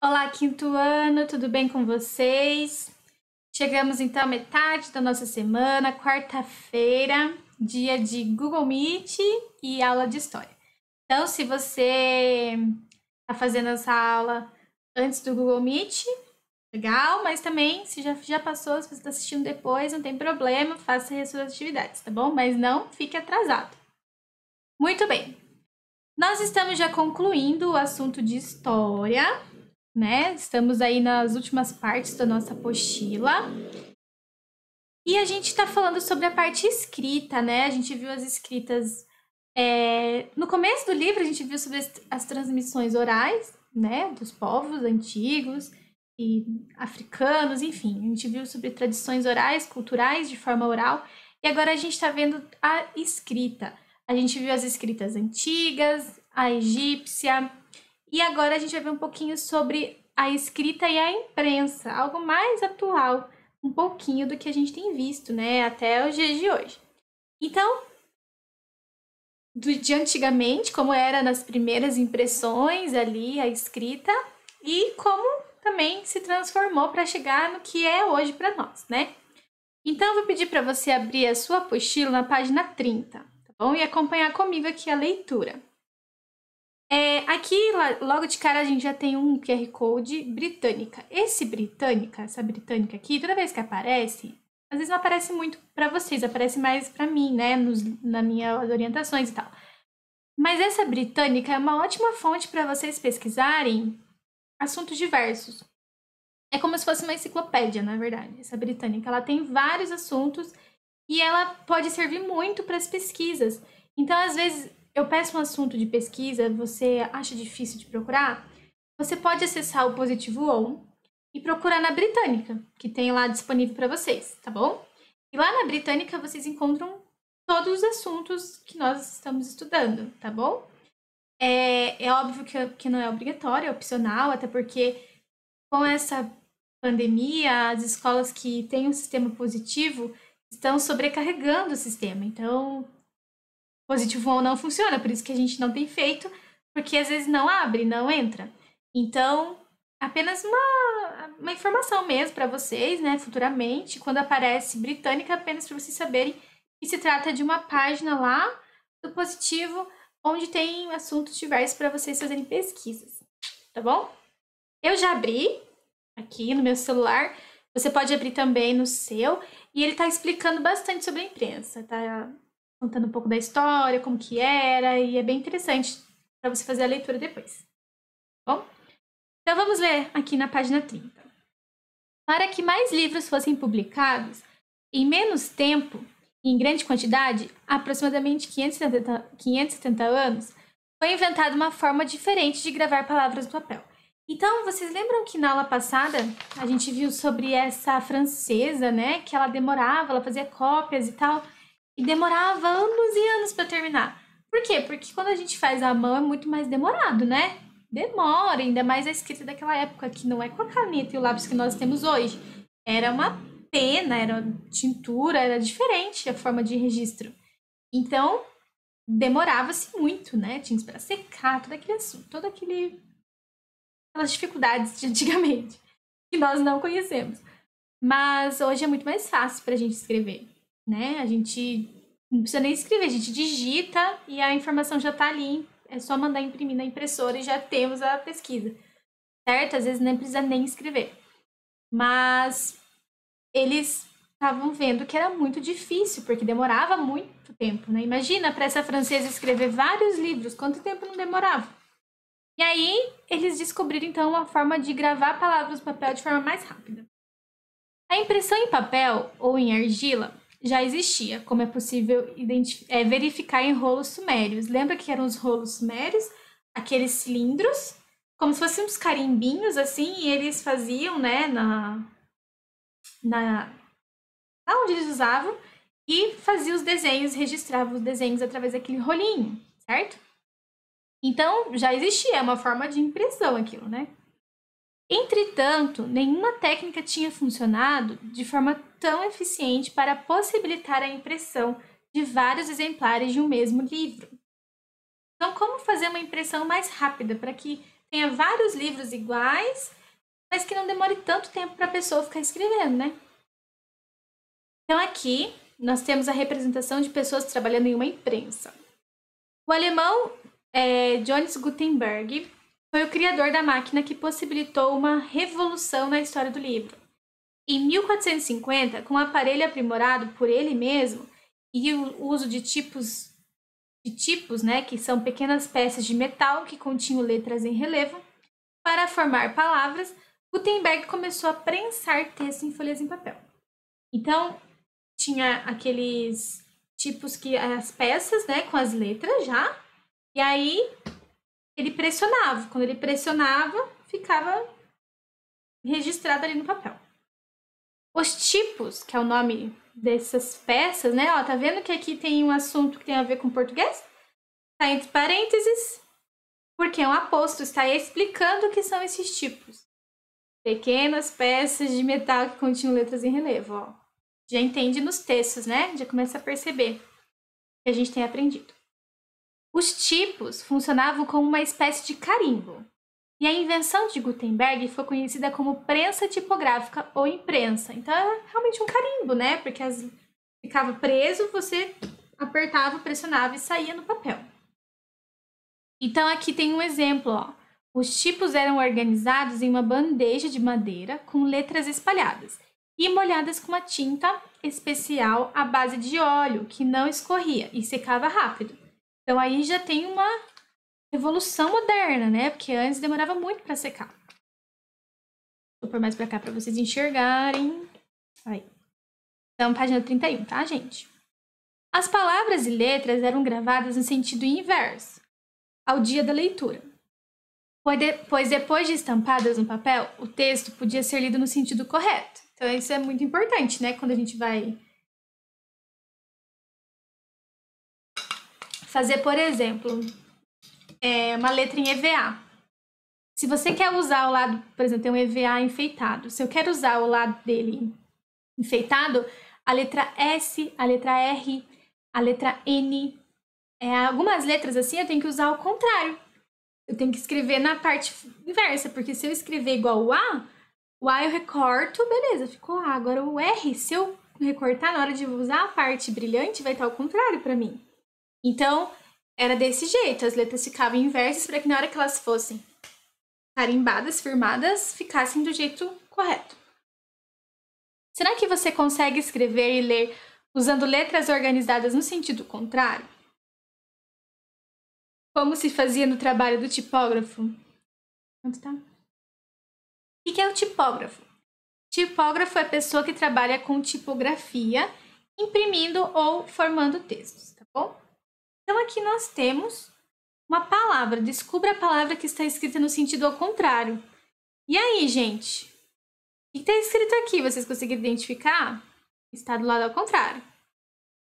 Olá, quinto ano, tudo bem com vocês? Chegamos então à metade da nossa semana, quarta-feira, dia de Google Meet e aula de história. Então, se você está fazendo essa aula antes do Google Meet, legal, mas também, se já passou, se você está assistindo depois, não tem problema, faça as suas atividades, tá bom? Mas não fique atrasado. Muito bem, nós estamos já concluindo o assunto de história, né? Estamos aí nas últimas partes da nossa apostila. E a gente está falando sobre a parte escrita, né? A gente viu as escritas. No começo do livro, a gente viu sobre as transmissões orais, né? Dos povos antigos e africanos, enfim. A gente viu sobre tradições orais, culturais, de forma oral. E agora a gente está vendo a escrita. A gente viu as escritas antigas, a egípcia. E agora a gente vai ver um pouquinho sobre a escrita e a imprensa, algo mais atual, um pouquinho do que a gente tem visto, né, até os dias de hoje. Então, de antigamente, como era nas primeiras impressões ali, a escrita, e como também se transformou para chegar no que é hoje para nós, né? Então, eu vou pedir para você abrir a sua apostila na página 30, tá bom? E acompanhar comigo aqui a leitura. Aqui, logo de cara, a gente já tem um QR Code britânica. Essa britânica aqui, toda vez que aparece, às vezes não aparece muito para vocês, aparece mais para mim, né, nas minhas orientações e tal. Mas essa britânica é uma ótima fonte para vocês pesquisarem assuntos diversos. É como se fosse uma enciclopédia, na verdade. Essa britânica, ela tem vários assuntos e ela pode servir muito para as pesquisas. Então, às vezes, eu peço um assunto de pesquisa, você acha difícil de procurar, você pode acessar o Positivo On e procurar na Britânica, que tem lá disponível para vocês, tá bom? E lá na Britânica vocês encontram todos os assuntos que nós estamos estudando, tá bom? É óbvio que não é obrigatório, é opcional, até porque com essa pandemia, as escolas que têm um sistema positivo estão sobrecarregando o sistema. Então, positivo ou não funciona, por isso que a gente não tem feito, porque às vezes não abre, não entra. Então, apenas uma informação mesmo para vocês, né, futuramente, quando aparece britânica, apenas para vocês saberem que se trata de uma página lá do positivo, onde tem assuntos diversos para vocês fazerem pesquisas, tá bom? Eu já abri aqui no meu celular, você pode abrir também no seu, e ele está explicando bastante sobre a imprensa, tá contando um pouco da história, como que era, e é bem interessante para você fazer a leitura depois. Bom, então vamos ler aqui na página 30. Para que mais livros fossem publicados em menos tempo e em grande quantidade, aproximadamente 570 anos, foi inventada uma forma diferente de gravar palavras no papel. Então, vocês lembram que na aula passada a gente viu sobre essa francesa, né? Que ela demorava, ela fazia cópias e tal, e demorava anos e anos para terminar. Por quê? Porque quando a gente faz à mão é muito mais demorado, né? Demora, ainda mais a escrita daquela época, que não é com a caneta e o lápis que nós temos hoje. Era uma pena, era tintura, era diferente a forma de registro. Então, demorava-se muito, né? Tinha que esperar secar todo aquele assunto, aquelas dificuldades de antigamente, que nós não conhecemos. Mas hoje é muito mais fácil para a gente escrever, né? A gente não precisa nem escrever, a gente digita e a informação já está ali. É só mandar imprimir na impressora e já temos a pesquisa, certo? Às vezes nem precisa nem escrever. Mas eles estavam vendo que era muito difícil, porque demorava muito tempo, né? Imagina para essa francesa escrever vários livros, quanto tempo não demorava? E aí, eles descobriram, então, uma forma de gravar palavras no papel de forma mais rápida. A impressão em papel ou em argila já existia, como é possível verificar em rolos sumérios. Lembra que eram os rolos sumérios? Aqueles cilindros, como se fossem uns carimbinhos, assim, e eles faziam, né, onde eles usavam, e faziam os desenhos, registravam os desenhos através daquele rolinho, certo? Então, já existia uma forma de impressão aquilo, né? Entretanto, nenhuma técnica tinha funcionado de forma tão eficiente para possibilitar a impressão de vários exemplares de um mesmo livro. Então, como fazer uma impressão mais rápida para que tenha vários livros iguais, mas que não demore tanto tempo para a pessoa ficar escrevendo, né? Então aqui nós temos a representação de pessoas trabalhando em uma imprensa. O alemão Johannes Gutenberg foi o criador da máquina que possibilitou uma revolução na história do livro. Em 1450, com um aparelho aprimorado por ele mesmo e o uso de tipos, né, que são pequenas peças de metal que continham letras em relevo, para formar palavras, Gutenberg começou a prensar texto em folhas em papel. Então, tinha aqueles tipos que as peças, né, com as letras já, e aí ele pressionava. Quando ele pressionava, ficava registrado ali no papel. Os tipos, que é o nome dessas peças, né? Ó, tá vendo que aqui tem um assunto que tem a ver com português? Tá entre parênteses, porque um apóstolo está explicando o que são esses tipos. Pequenas peças de metal que continham letras em relevo, ó. Já entende nos textos, né? Já começa a perceber que a gente tem aprendido. Os tipos funcionavam como uma espécie de carimbo. E a invenção de Gutenberg foi conhecida como prensa tipográfica ou imprensa. Então, é realmente um carimbo, né? Porque ficava preso, você apertava, pressionava e saía no papel. Então, aqui tem um exemplo, ó. Os tipos eram organizados em uma bandeja de madeira com letras espalhadas e molhadas com uma tinta especial à base de óleo que não escorria e secava rápido. Então, aí já tem uma revolução moderna, né? Porque antes demorava muito para secar. Vou pôr mais para cá para vocês enxergarem. Aí. Então, página 31, tá, gente? As palavras e letras eram gravadas no sentido inverso ao dia da leitura. Pois depois de estampadas no papel, o texto podia ser lido no sentido correto. Então, isso é muito importante, né? Quando a gente vai fazer, por exemplo, uma letra em EVA. Se você quer usar o lado, por exemplo, tem um EVA enfeitado. Se eu quero usar o lado dele enfeitado, a letra S, a letra R, a letra N, algumas letras assim eu tenho que usar ao contrário. Eu tenho que escrever na parte inversa, porque se eu escrever igual o A eu recorto, beleza, ficou A. Agora o R, se eu recortar na hora de usar a parte brilhante, vai estar ao contrário para mim. Então, era desse jeito, as letras ficavam inversas para que na hora que elas fossem carimbadas, firmadas, ficassem do jeito correto. Será que você consegue escrever e ler usando letras organizadas no sentido contrário? Como se fazia no trabalho do tipógrafo? Onde está? O que é o tipógrafo? Tipógrafo é a pessoa que trabalha com tipografia, imprimindo ou formando textos, tá bom? Então, aqui nós temos uma palavra. Descubra a palavra que está escrita no sentido ao contrário. E aí, gente? O que está escrito aqui? Vocês conseguiram identificar? Está do lado ao contrário.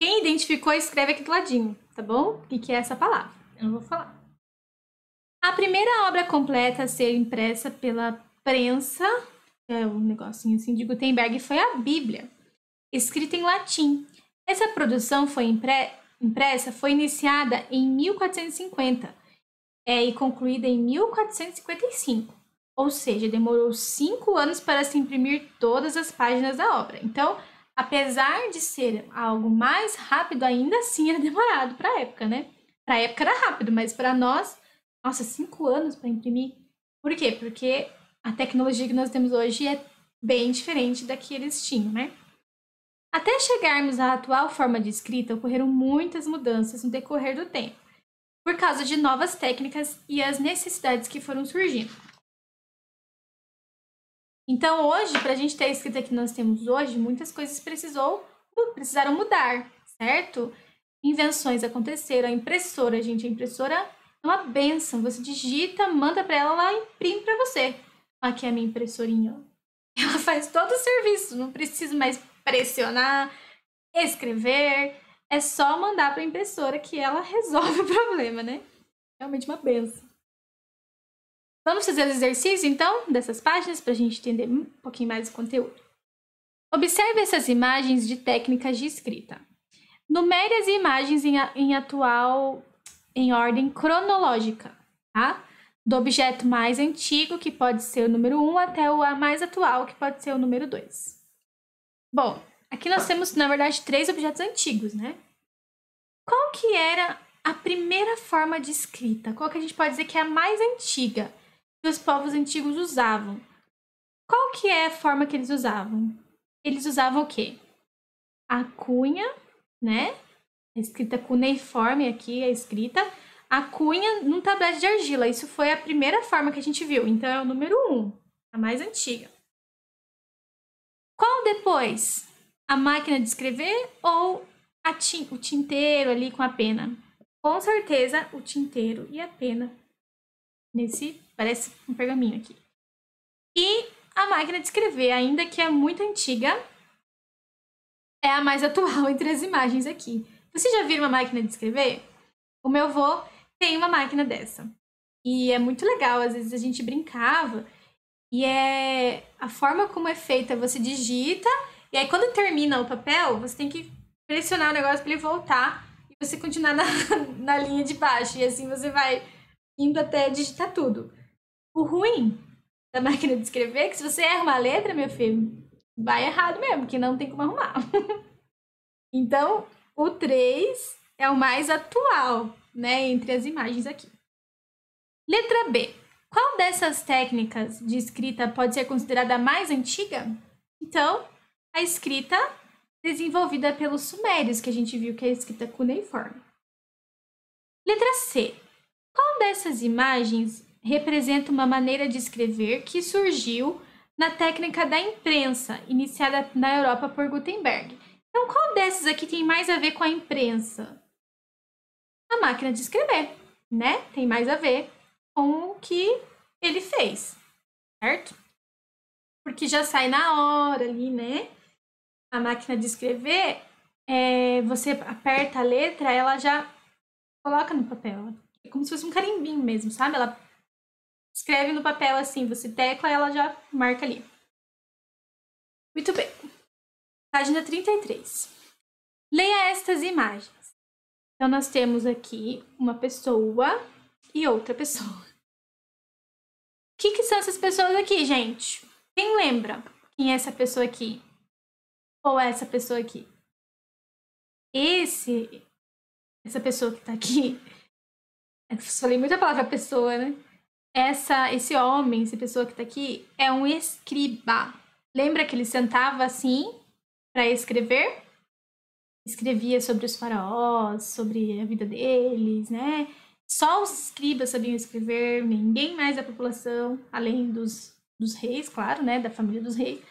Quem identificou, escreve aqui do ladinho, tá bom? O que é essa palavra? Eu não vou falar. A primeira obra completa a ser impressa pela prensa, um negocinho assim de Gutenberg, foi a Bíblia, escrita em latim. Essa produção foi impressa foi iniciada em 1450 e concluída em 1455. Ou seja, demorou 5 anos para se imprimir todas as páginas da obra. Então, apesar de ser algo mais rápido, ainda assim era demorado para a época, né? Para a época era rápido, mas para nós, nossa, 5 anos para imprimir. Por quê? Porque a tecnologia que nós temos hoje é bem diferente da que eles tinham, né? Até chegarmos à atual forma de escrita, ocorreram muitas mudanças no decorrer do tempo, por causa de novas técnicas e as necessidades que foram surgindo. Então, hoje, para a gente ter a escrita que nós temos hoje, muitas coisas precisaram mudar, certo? Invenções aconteceram, a impressora, gente, a impressora é uma benção. Você digita, manda para ela, ela imprime para você. Aqui é a minha impressorinha, ó. Ela faz todo o serviço, não preciso mais pressionar, escrever, é só mandar para a impressora que ela resolve o problema, né? Realmente uma benção. Vamos fazer os exercícios, então, dessas páginas para a gente entender um pouquinho mais o conteúdo. Observe essas imagens de técnicas de escrita. Numere as imagens em ordem cronológica, tá? do objeto mais antigo, que pode ser o número 1, até o mais atual, que pode ser o número 2. Bom, aqui nós temos, na verdade, 3 objetos antigos, né? Qual que era a primeira forma de escrita? Qual que a gente pode dizer que é a mais antiga que os povos antigos usavam? Qual que é a forma que eles usavam? Eles usavam o quê? A cunha, né? A escrita cuneiforme aqui, a escrita. A cunha num tablete de argila. Isso foi a primeira forma que a gente viu. Então, é o número 1, a mais antiga. Qual depois? A máquina de escrever ou o tinteiro ali com a pena? Com certeza, o tinteiro e a pena. Parece um pergaminho aqui. E a máquina de escrever, ainda que é muito antiga, é a mais atual entre as imagens aqui. Vocês já viram uma máquina de escrever? O meu avô tem uma máquina dessa. E é muito legal, às vezes a gente brincava. E a forma como é feita, você digita, e aí quando termina o papel, você tem que pressionar o negócio para ele voltar e você continuar na linha de baixo. E assim você vai indo até digitar tudo. O ruim da máquina de escrever é que se você erra uma letra, meu filho, vai errado mesmo, que não tem como arrumar. Então, o 3 é o mais atual, né, entre as imagens aqui. Letra B. Qual dessas técnicas de escrita pode ser considerada a mais antiga? Então, a escrita desenvolvida pelos sumérios, que a gente viu que é a escrita cuneiforme. Letra C. Qual dessas imagens representa uma maneira de escrever que surgiu na técnica da imprensa, iniciada na Europa por Gutenberg? Então, qual dessas aqui tem mais a ver com a imprensa? A máquina de escrever, né? Tem mais a ver com o que ele fez, certo? Porque já sai na hora ali, né? A máquina de escrever, você aperta a letra, ela já coloca no papel. É como se fosse um carimbinho mesmo, sabe? Ela escreve no papel assim, você tecla, ela já marca ali. Muito bem. Página 33. Leia estas imagens. Então, nós temos aqui uma pessoa e outra pessoa. O que são essas pessoas aqui, gente? Quem lembra quem é essa pessoa aqui? Ou essa pessoa aqui? Essa pessoa que tá aqui, eu falei muita palavra pessoa, né? Esse homem, essa pessoa que tá aqui, é um escriba. Lembra que ele sentava assim para escrever? Escrevia sobre os faraós, sobre a vida deles, né? Só os escribas sabiam escrever, ninguém mais da população, além dos reis, claro, né? Da família dos reis.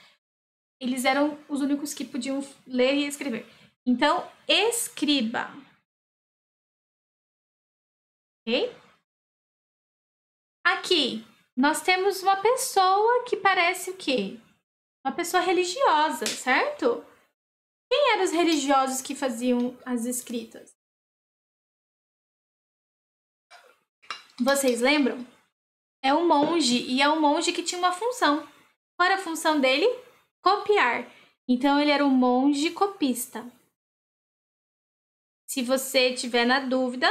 Eles eram os únicos que podiam ler e escrever. Então, escriba. Ok? Aqui, nós temos uma pessoa que parece o quê? Uma pessoa religiosa, certo? Quem eram os religiosos que faziam as escritas? Vocês lembram? É um monge, e é um monge que tinha uma função. Qual era a função dele? Copiar. Então, ele era um monge copista. Se você tiver na dúvida,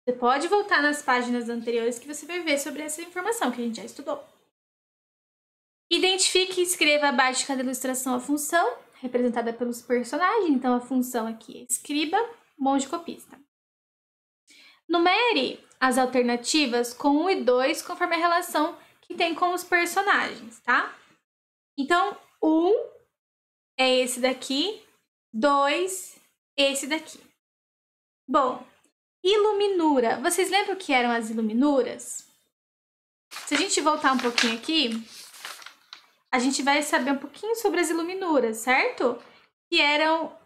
você pode voltar nas páginas anteriores que você vai ver sobre essa informação que a gente já estudou. Identifique e escreva abaixo de cada ilustração a função, representada pelos personagens. Então, a função aqui é escriba, monge copista. Numere as alternativas com 1 e 2, conforme a relação que tem com os personagens, tá? Então, 1 é esse daqui, 2, esse daqui. Bom, iluminura. Vocês lembram o que eram as iluminuras? Se a gente voltar um pouquinho aqui, a gente vai saber um pouquinho sobre as iluminuras, certo? Que eram,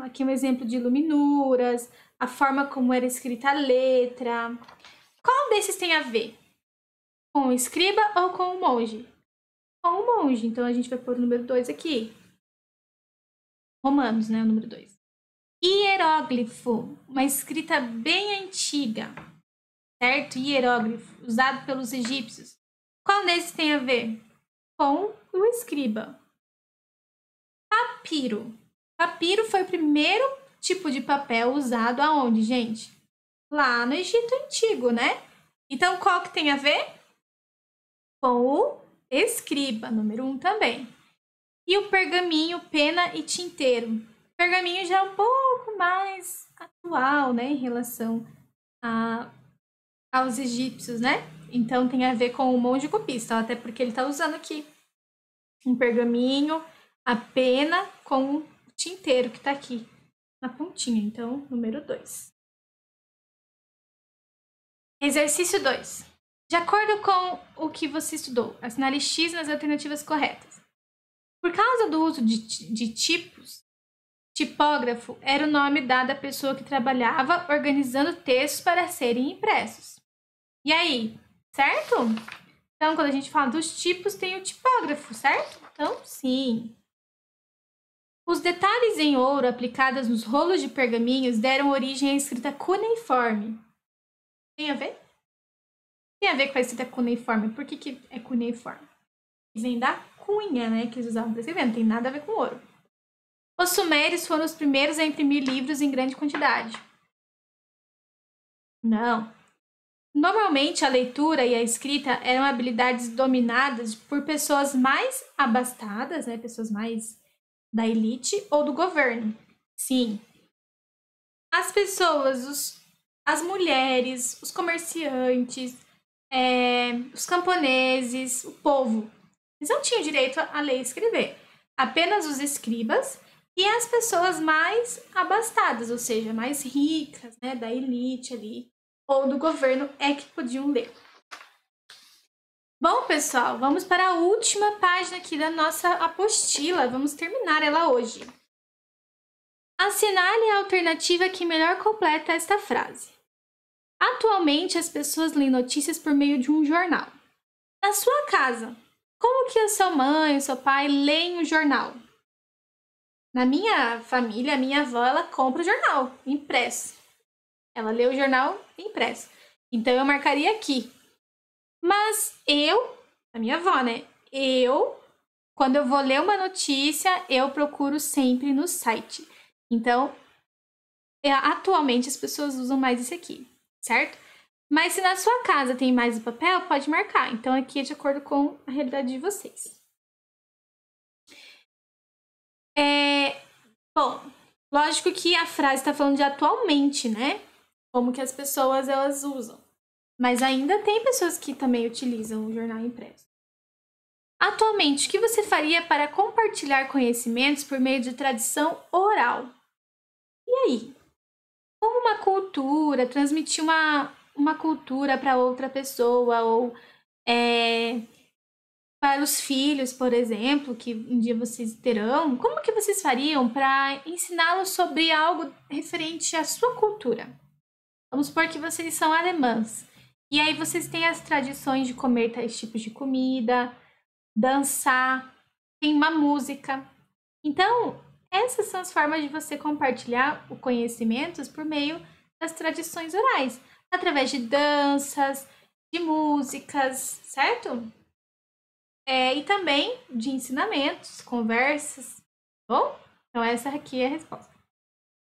aqui um exemplo de iluminuras, a forma como era escrita a letra. Qual desses tem a ver? Com o escriba ou com o monge? Com o monge. Então, a gente vai pôr o número 2 aqui. Romanos, né? O número 2. Hieróglifo. Uma escrita bem antiga, certo? Hieróglifo, usado pelos egípcios. Qual desses tem a ver? Com o escriba. Papiro. Papiro foi o primeiro tipo de papel usado aonde, gente? Lá no Egito Antigo, né? Então, qual que tem a ver? Com o escriba, número 1 também. E o pergaminho, pena e tinteiro. O pergaminho já é um pouco mais atual, né, em relação aos egípcios, né? Então tem a ver com o monge copista, até porque ele está usando aqui um pergaminho, a pena com o tinteiro que está aqui na pontinha. Então, número 2. Exercício 2. De acordo com o que você estudou, assinale X nas alternativas corretas. Por causa do uso de tipos, tipógrafo era o nome dado à pessoa que trabalhava organizando textos para serem impressos. E aí, certo? Então, quando a gente fala dos tipos, tem o tipógrafo, certo? Então, sim. Os detalhes em ouro aplicados nos rolos de pergaminhos deram origem à escrita cuneiforme. Tem a ver? Tem a ver com a escrita cuneiforme. Por que é cuneiforme? Vem da cunha, né? Que eles usavam para escrever. Não tem nada a ver com ouro. Os sumérios foram os primeiros a imprimir livros em grande quantidade. Não. Normalmente, a leitura e a escrita eram habilidades dominadas por pessoas mais abastadas, né? Pessoas mais da elite ou do governo. Sim. As pessoas, as mulheres, os comerciantes, os camponeses, o povo, eles não tinham direito a ler e escrever. Apenas os escribas e as pessoas mais abastadas, ou seja, mais ricas, né, da elite ali, ou do governo, é que podiam ler. Bom, pessoal, vamos para a última página aqui da nossa apostila. Vamos terminar ela hoje. Assinale a alternativa que melhor completa esta frase. Atualmente, as pessoas leem notícias por meio de um jornal. Na sua casa, como que a sua mãe, o seu pai leem o jornal? Na minha família, a minha avó, ela compra o jornal impresso. Ela lê o jornal impresso. Então, eu marcaria aqui. Mas a minha avó, né? Quando eu vou ler uma notícia, eu procuro sempre no site. Então, atualmente as pessoas usam mais esse aqui, certo? Mas se na sua casa tem mais o papel, pode marcar. Então, aqui é de acordo com a realidade de vocês. Bom, lógico que a frase está falando de atualmente, né? Como que as pessoas, elas usam. Mas ainda tem pessoas que também utilizam o jornal impresso. Atualmente, o que você faria para compartilhar conhecimentos por meio de tradição oral? E aí? Como uma cultura, transmitir uma cultura para outra pessoa, ou para os filhos, por exemplo, que um dia vocês terão, como que vocês fariam para ensiná-los sobre algo referente à sua cultura? Vamos supor que vocês são alemãs. E aí vocês têm as tradições de comer tais tipos de comida, dançar, tem uma música. Então, essas são as formas de você compartilhar o conhecimentos por meio das tradições orais, através de danças, de músicas, certo? E também de ensinamentos, conversas. Bom, então essa aqui é a resposta.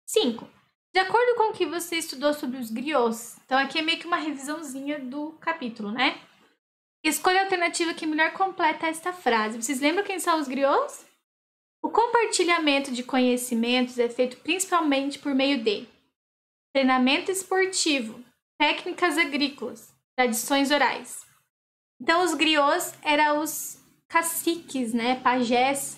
5. De acordo com o que você estudou sobre os griots, então aqui é meio que uma revisãozinha do capítulo, né? Escolha a alternativa que melhor completa esta frase. Vocês lembram quem são os griots? O compartilhamento de conhecimentos é feito principalmente por meio de treinamento esportivo, técnicas agrícolas, tradições orais. Então, os griots eram os caciques, né, pajés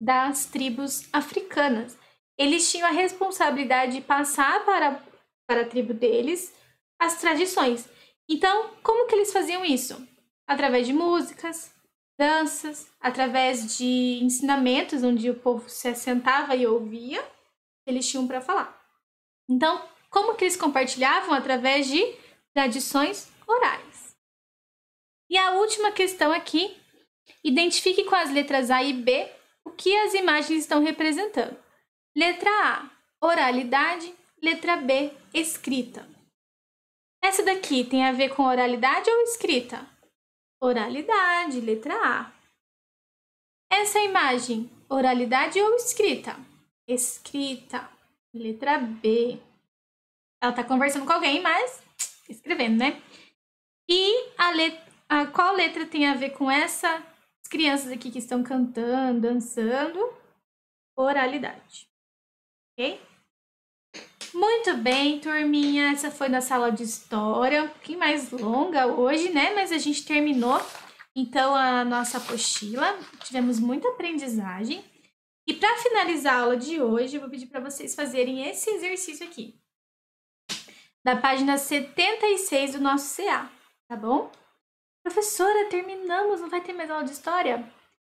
das tribos africanas. Eles tinham a responsabilidade de passar para a tribo deles as tradições. Então, como que eles faziam isso? Através de músicas, danças, através de ensinamentos, onde o povo se assentava e ouvia, eles tinham para falar. Então, como que eles compartilhavam? Através de tradições orais. E a última questão aqui, identifique com as letras A e B o que as imagens estão representando. Letra A, oralidade. Letra B, escrita. Essa daqui tem a ver com oralidade ou escrita? Oralidade, letra A. Essa imagem, oralidade ou escrita? Escrita, letra B. Ela tá conversando com alguém, mas escrevendo, né? E qual letra tem a ver com essas crianças aqui que estão cantando, dançando? Oralidade. Ok? Muito bem, turminha. Essa foi nossa aula de história. Um pouquinho mais longa hoje, né? Mas a gente terminou, então, a nossa apostila. Tivemos muita aprendizagem. E para finalizar a aula de hoje, eu vou pedir para vocês fazerem esse exercício aqui. Da página 76 do nosso CA, tá bom? Professora, terminamos, não vai ter mais aula de história?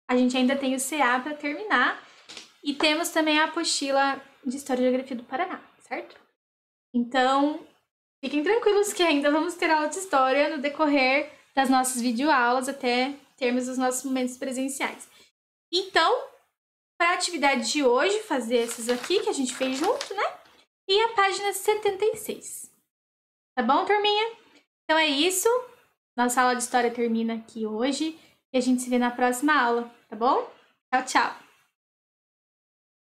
A gente ainda tem o CA para terminar e temos também a apostila de História e Geografia do Paraná, certo? Então, fiquem tranquilos que ainda vamos ter aula de História no decorrer das nossas videoaulas até termos os nossos momentos presenciais. Então, para a atividade de hoje, fazer essas aqui que a gente fez junto, né? E a página 76. Tá bom, turminha? Então é isso. Nossa aula de história termina aqui hoje e a gente se vê na próxima aula, tá bom? Tchau, tchau!